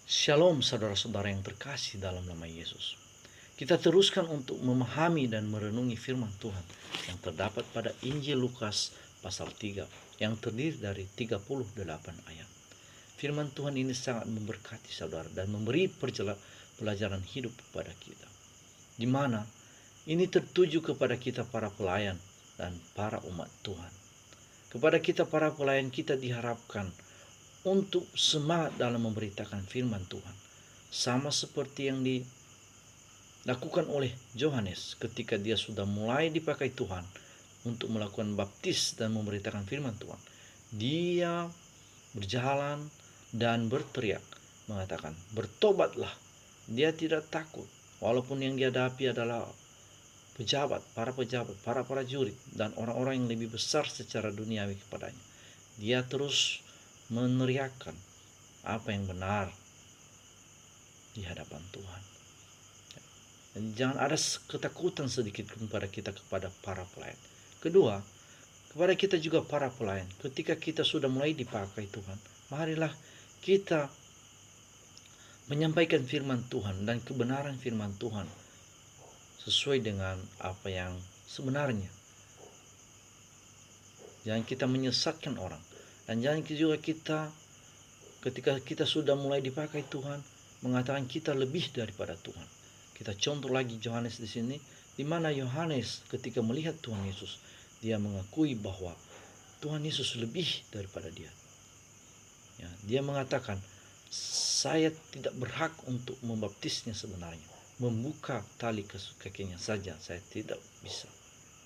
Shalom saudara-saudara yang terkasih dalam nama Yesus. Kita teruskan untuk memahami dan merenungi firman Tuhan yang terdapat pada Injil Lukas pasal 3 yang terdiri dari 38 ayat. Firman Tuhan ini sangat memberkati saudara dan memberi pelajaran hidup kepada kita. Di mana ini tertuju kepada kita para pelayan dan para umat Tuhan. Kepada kita para pelayan kita diharapkan untuk semangat dalam memberitakan firman Tuhan. Sama seperti yang dilakukan oleh Yohanes ketika dia sudah mulai dipakai Tuhan untuk melakukan baptis dan memberitakan firman Tuhan. Dia berjalan dan berteriak mengatakan, bertobatlah. Dia tidak takut walaupun yang dihadapi adalah para pejabat, para prajurit dan orang-orang yang lebih besar secara duniawi kepadanya. Dia terus meneriakkan apa yang benar di hadapan Tuhan. Dan jangan ada ketakutan sedikit pun pada kita kepada para pelayan. Kedua, kepada kita juga para pelayan. Ketika kita sudah mulai dipakai Tuhan, marilah kita menyampaikan firman Tuhan dan kebenaran firman Tuhan sesuai dengan apa yang sebenarnya. Jangan kita menyesatkan orang. Dan jangan juga kita ketika kita sudah mulai dipakai Tuhan mengatakan kita lebih daripada Tuhan. Kita contoh lagi Yohanes di sini, di mana Yohanes ketika melihat Tuhan Yesus, dia mengakui bahwa Tuhan Yesus lebih daripada dia. Ya, dia mengatakan, saya tidak berhak untuk membaptisnya sebenarnya. Membuka tali kakinya saja saya tidak bisa.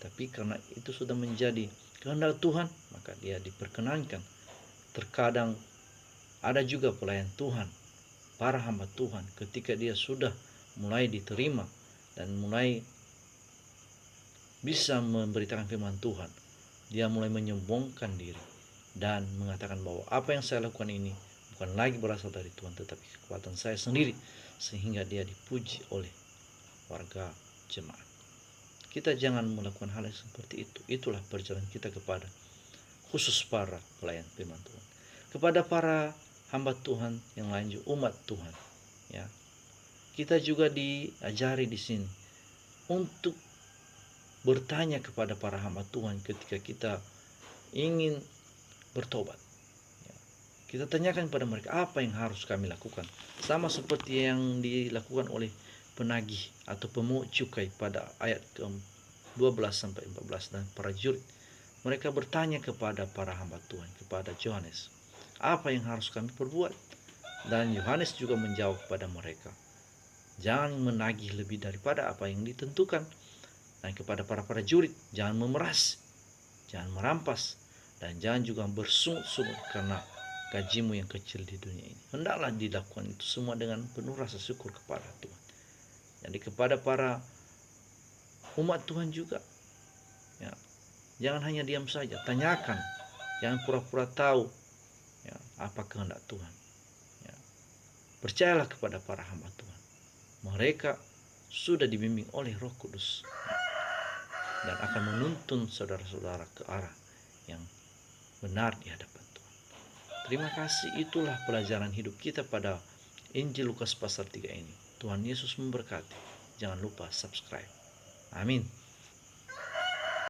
Tapi karena itu sudah menjadi kehendak Tuhan, maka dia diperkenankan. Terkadang ada juga pelayan Tuhan, para hamba Tuhan, ketika dia sudah mulai diterima dan mulai bisa memberitakan firman Tuhan, dia mulai menyombongkan diri dan mengatakan bahwa apa yang saya lakukan ini bukan lagi berasal dari Tuhan, tetapi kekuatan saya sendiri, sehingga dia dipuji oleh warga jemaat. Kita jangan melakukan hal yang seperti itu. Itulah perjalanan kita kepada khusus para pelayan firman Tuhan. Kepada para hamba Tuhan yang lain juga, umat Tuhan, ya. Kita juga diajari di sini untuk bertanya kepada para hamba Tuhan ketika kita ingin bertobat. Ya. Kita tanyakan kepada mereka apa yang harus kami lakukan. Sama seperti yang dilakukan oleh penagih atau pemungut cukai pada ayat ke-12 sampai 14 dan para prajurit. Mereka bertanya kepada para hamba Tuhan, kepada Yohanes, apa yang harus kami perbuat? Dan Yohanes juga menjawab kepada mereka, jangan menagih lebih daripada apa yang ditentukan. Dan kepada para prajurit, jangan memeras, jangan merampas, dan jangan juga bersungut-sungut karena gajimu yang kecil di dunia ini. Hendaklah dilakukan itu semua dengan penuh rasa syukur kepada Tuhan. Jadi kepada para umat Tuhan juga, ya, jangan hanya diam saja, tanyakan, jangan pura-pura tahu, ya, apa kehendak Tuhan. Ya. Percayalah kepada para hamba Tuhan. Mereka sudah dibimbing oleh Roh Kudus, ya, dan akan menuntun saudara-saudara ke arah yang benar di hadapan Tuhan. Terima kasih, itulah pelajaran hidup kita pada Injil Lukas pasal 3 ini. Tuhan Yesus memberkati. Jangan lupa subscribe. Amin.